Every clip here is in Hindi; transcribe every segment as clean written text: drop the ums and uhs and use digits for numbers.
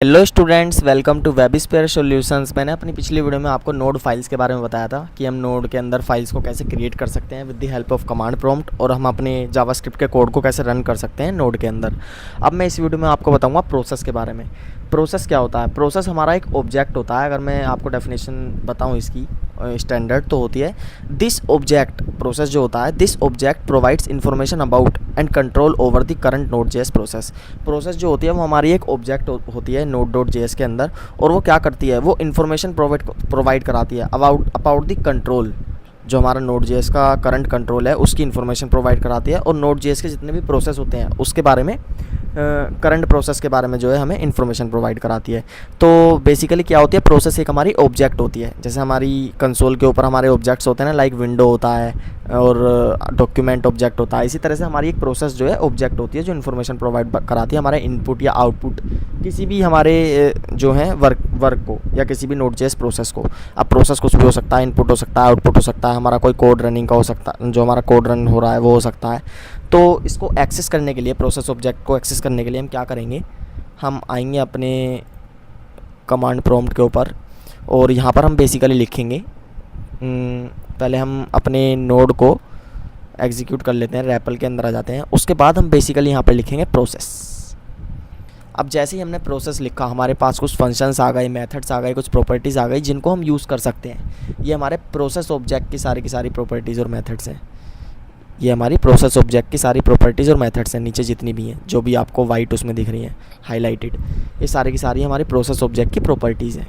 Hello students, welcome to WebSphere solutions. मैंने अपनी पिछली वीडियो में आपको नोड फाइल्स के बारे में बताया था कि हम नोड के अंदर फाइल्स को कैसे क्रिएट कर सकते हैं with the help of command prompt, और हम अपने जावास्क्रिप्ट के कोड को कैसे रन कर सकते हैं नोड के अंदर। अब मैं इस वीडियो में आपको बताऊंगा प्रोसेस के बारे में। प्रोसेस क्या होता है? प्रोसेस हमारा एक ऑब्जेक्ट होता है। अगर मैं आपको डेफिनेशन बताऊँ इसकी स्टैंडर्ड तो होती है, दिस ऑब्जेक्ट, प्रोसेस जो होता है, this object provides information about and control over the current node JS process. Process जो होती है वो हमारी एक ऑब्जेक्ट होती है नोड डॉट जेएस के अंदर, और वो क्या करती है, वो इन्फॉर्मेशन प्रोवाइड कराती है अबाउट द कंट्रोल। जो हमारा नोड जेएस का करंट कंट्रोल है उसकी इन्फॉर्मेशन प्रोवाइड कराती है, और नोड जेएस के जितने भी प्रोसेस होते हैं उसके बारे में, करंट प्रोसेस के बारे में जो है हमें इन्फॉर्मेशन प्रोवाइड कराती है। तो बेसिकली क्या होती है, प्रोसेस एक हमारी ऑब्जेक्ट होती है। जैसे हमारी कंसोल के ऊपर हमारे ऑब्जेक्ट्स होते हैं ना, लाइक विंडो होता है और डॉक्यूमेंट ऑब्जेक्ट होता है, इसी तरह से हमारी एक प्रोसेस जो है ऑब्जेक्ट होती है जो इन्फॉर्मेशन प्रोवाइड कराती है हमारे इनपुट या आउटपुट किसी भी हमारे जो है वर्क को, या किसी भी नोड जेएस प्रोसेस को। अब प्रोसेस कुछ भी हो सकता है, इनपुट हो सकता है, आउटपुट हो सकता है, हमारा कोई कोड रनिंग का हो सकता है, जो हमारा कोड रन हो रहा है वो हो सकता है। तो इसको एक्सेस करने के लिए, प्रोसेस ऑब्जेक्ट को एक्सेस करने के लिए हम क्या करेंगे, हम आएंगे अपने कमांड प्रॉम्प्ट के ऊपर, और यहाँ पर हम बेसिकली लिखेंगे, पहले हम अपने नोड को एग्जीक्यूट कर लेते हैं, रैपल के अंदर आ जाते हैं। उसके बाद हम बेसिकली यहाँ पर लिखेंगे प्रोसेस। अब जैसे ही हमने प्रोसेस लिखा, हमारे पास कुछ फंक्शंस आ गए, मेथड्स आ गए, कुछ प्रॉपर्टीज़ आ गई जिनको हम यूज़ कर सकते हैं। ये हमारे प्रोसेस ऑब्जेक्ट की सारी प्रॉपर्टीज़ और मेथड्स हैं। ये हमारी प्रोसेस ऑब्जेक्ट की सारी प्रॉपर्टीज़ और मेथड्स हैं, नीचे जितनी भी हैं, जो भी आपको वाइट उसमें दिख रही हैं हाईलाइटेड, ये सारी की सारी हमारी प्रोसेस ऑब्जेक्ट की प्रॉपर्टीज़ हैं।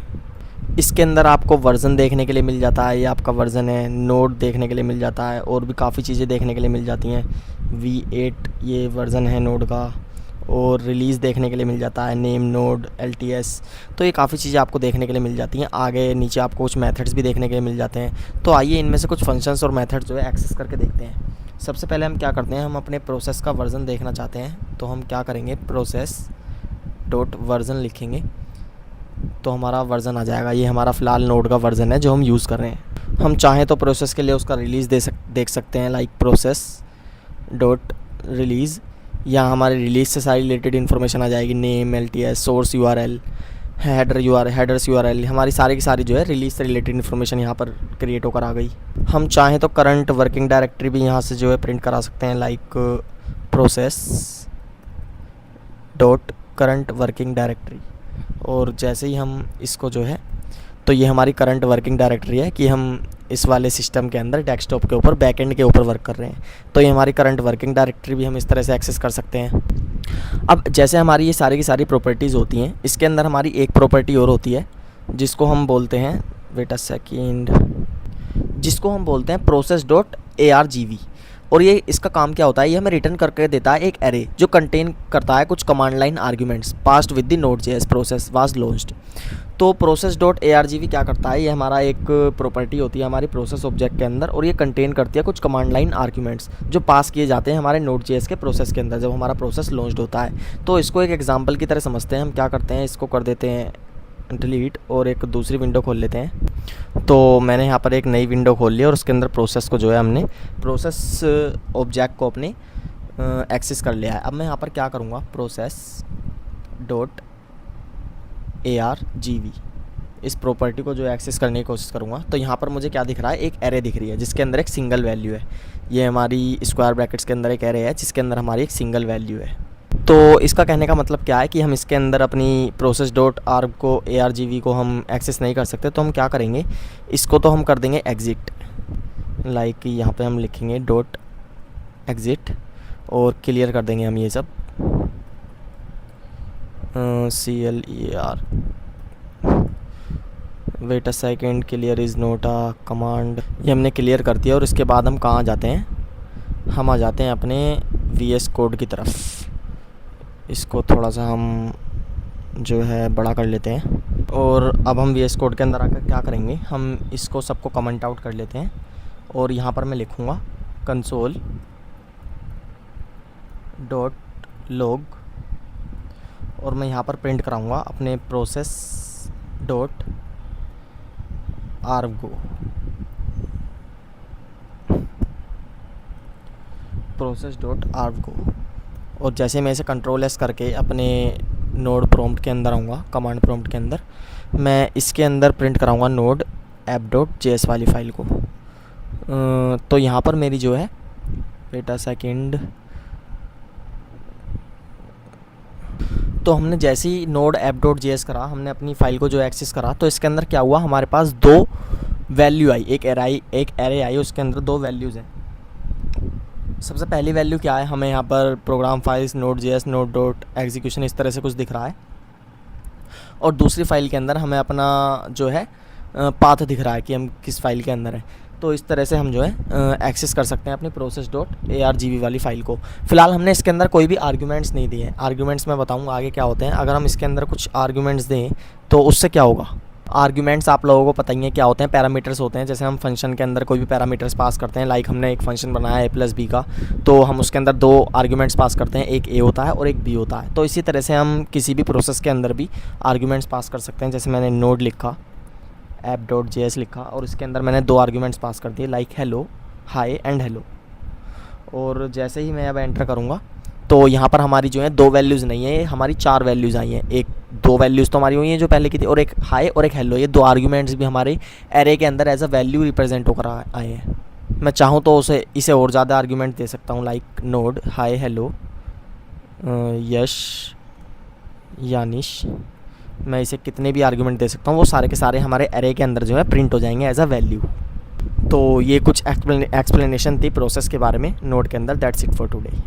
इसके अंदर आपको वर्जन देखने के लिए मिल जाता है, ये आपका वर्जन है, नोड देखने के लिए मिल जाता है, और भी काफ़ी चीज़ें देखने के लिए मिल जाती हैं। V8 ये वर्जन है नोड का, और रिलीज़ देखने के लिए मिल जाता है, नेम नोड, LTS। तो ये काफ़ी चीज़ें आपको देखने के लिए मिल जाती हैं। आगे नीचे आपको कुछ मेथड्स भी देखने के लिए मिल जाते हैं। तो आइए इनमें से कुछ फंक्शंस और मेथड्स जो है एक्सेस करके देखते हैं। सबसे पहले हम क्या करते हैं, हम अपने प्रोसेस का वर्जन देखना चाहते हैं, तो हम क्या करेंगे, प्रोसेस डॉट वर्जन लिखेंगे तो हमारा वर्जन आ जाएगा। ये हमारा फ़िलहाल नोड का वर्जन है जो हम यूज़ कर रहे हैं। हम चाहें तो प्रोसेस के लिए उसका रिलीज़ देख सकते हैं, लाइक प्रोसेस डॉट रिलीज़। यहाँ हमारे रिलीज़ से सारी रिलेटेड इन्फॉर्मेशन आ जाएगी, name, LTS, source URL, headers URL, हमारी सारी की सारी जो है रिलीज़ से रिलेटेड इन्फॉर्मेशन यहाँ पर क्रिएट होकर आ गई। हम चाहें तो करंट वर्किंग डायरेक्टरी भी यहाँ से जो है प्रिंट करा सकते हैं, like process dot current working directory. और जैसे ही हम इसको जो है, तो ये हमारी करंट वर्किंग डायरेक्टरी है कि हम इस वाले सिस्टम के अंदर डेस्कटॉप के ऊपर बैकएंड के ऊपर वर्क कर रहे हैं। तो ये हमारी करंट वर्किंग डायरेक्टरी भी हम इस तरह से एक्सेस कर सकते हैं। अब जैसे हमारी ये सारी की सारी प्रॉपर्टीज़ होती हैं, इसके अंदर हमारी एक प्रॉपर्टी और होती है जिसको हम बोलते हैं, वेट अ सेकेंड, जिसको हम बोलते हैं प्रोसेस डॉट ARGV। और ये इसका काम क्या होता है, ये हमें रिटर्न करके देता है एक एरे जो कंटेन करता है कुछ command line arguments passed with the node JS process was launched. तो प्रोसेस डॉट ARGV क्या करता है, ये हमारा एक प्रॉपर्टी होती है हमारी प्रोसेस ऑब्जेक्ट के अंदर, और ये कंटेन करती है कुछ कमांड लाइन आर्ग्यूमेंट्स जो पास किए जाते हैं हमारे नोड जेएस के प्रोसेस के अंदर जब हमारा प्रोसेस लॉन्च्ड होता है। तो इसको एक एग्जाम्पल की तरह समझते हैं। हम क्या करते हैं, इसको कर देते हैं डिलीट, और एक दूसरी विंडो खोल लेते हैं। तो मैंने यहाँ पर एक नई विंडो खोल ली, और उसके अंदर प्रोसेस को जो है हमने प्रोसेस ऑब्जेक्ट को अपने एक्सेस कर लिया है। अब मैं यहाँ पर क्या करूँगा, प्रोसेस डॉट ARGV, इस प्रॉपर्टी को जो एक्सेस करने की कोशिश करूँगा। तो यहाँ पर मुझे क्या दिख रहा है, एक एरे दिख रही है जिसके अंदर एक सिंगल वैल्यू है। ये हमारी स्क्वायर ब्रैकेट्स के अंदर एक एरे है जिसके अंदर हमारी एक सिंगल वैल्यू है। तो इसका कहने का मतलब क्या है कि हम इसके अंदर अपनी प्रोसेस डॉट आर्ग को ARGV को हम एक्सेस नहीं कर सकते। तो हम क्या करेंगे, इसको तो हम कर देंगे एग्ज़िट, लाइक यहाँ पे हम लिखेंगे डॉट एग्ज़िट, और क्लियर कर देंगे हम ये सब, CLEAR, wait a second, clear is not a command. ये हमने क्लियर कर दिया, और इसके बाद हम कहाँ जाते हैं, हम आ जाते हैं अपने VS कोड की तरफ। इसको थोड़ा सा हम जो है बड़ा कर लेते हैं, और अब हम VS कोड के अंदर आकर क्या करेंगे, हम इसको सबको कमेंट आउट कर लेते हैं, और यहाँ पर मैं लिखूँगा कंसोल डॉट लॉग, और मैं यहाँ पर प्रिंट कराऊँगा अपने process dot Ergo, process dot Ergo. और जैसे मैं इसे कंट्रोल S करके अपने नोड प्रॉम्प्ट के अंदर आऊँगा, कमांड प्रॉम्प्ट के अंदर मैं इसके अंदर प्रिंट कराऊँगा नोड app.js वाली फ़ाइल को। तो यहाँ पर मेरी जो है, वेट अ सेकेंड, तो हमने जैसे ही नोड app.js करा, हमने अपनी फ़ाइल को जो एक्सेस करा, तो इसके अंदर क्या हुआ, हमारे पास दो वैल्यू आई, एक एरे आई, उसके अंदर दो वैल्यूज़ हैं। सबसे पहली वैल्यू क्या है, हमें यहाँ पर program files node.js node dot execution इस तरह से कुछ दिख रहा है, और दूसरी फ़ाइल के अंदर हमें अपना जो है पाथ दिख रहा है कि हम किस फाइल के अंदर हैं। तो इस तरह से हम जो है एक्सेस कर सकते हैं अपनी process.argv वाली फ़ाइल को। फ़िलहाल हमने इसके अंदर कोई भी आर्ग्यूमेंट्स नहीं दिए हैं। आर्ग्यूमेंट्स मैं बताऊंगा आगे क्या होते हैं। अगर हम इसके अंदर कुछ आर्ग्यूमेंट्स दें तो उससे क्या होगा। आर्ग्यूमेंट्स आप लोगों को पता ही है क्या होते हैं, पैरामीटर्स होते हैं। जैसे हम फंक्शन के अंदर कोई भी पैरामीटर्स पास करते हैं, लाइक हमने एक फंक्शन बनाया a+b का, तो हम उसके अंदर दो आर्ग्यूमेंट्स पास करते हैं, एक a होता है और एक b होता है। तो इसी तरह से हम किसी भी प्रोसेस के अंदर भी आर्ग्यूमेंट्स पास कर सकते हैं। जैसे मैंने नोड लिखा, app.js लिखा, और इसके अंदर मैंने दो आर्ग्यूमेंट्स पास कर दिए, like hello, hi and hello. और जैसे ही मैं अब एंटर करूँगा तो यहाँ पर हमारी जो है दो वैल्यूज़ नहीं है, हमारी चार वैल्यूज़ आई हैं। एक दो वैल्यूज़ तो हमारी हुई हैं जो पहले की थी, और एक हाय और एक हेलो। ये दो आर्ग्यूमेंट्स भी हमारे एरे के अंदर एज अ वैल्यू रिप्रेजेंट होकर आए हैं। मैं चाहूँ तो इसे और ज़्यादा आर्ग्यूमेंट दे सकता हूँ, लाइक नोड हाय हेलो यश यानिश। मैं इसे कितने भी आर्ग्यूमेंट दे सकता हूँ, वो सारे के सारे हमारे एरे के अंदर जो है प्रिंट हो जाएंगे एज अ वैल्यू। तो ये कुछ एक्सप्लेनेशन थी प्रोसेस के बारे में नोड के अंदर। That's it for today.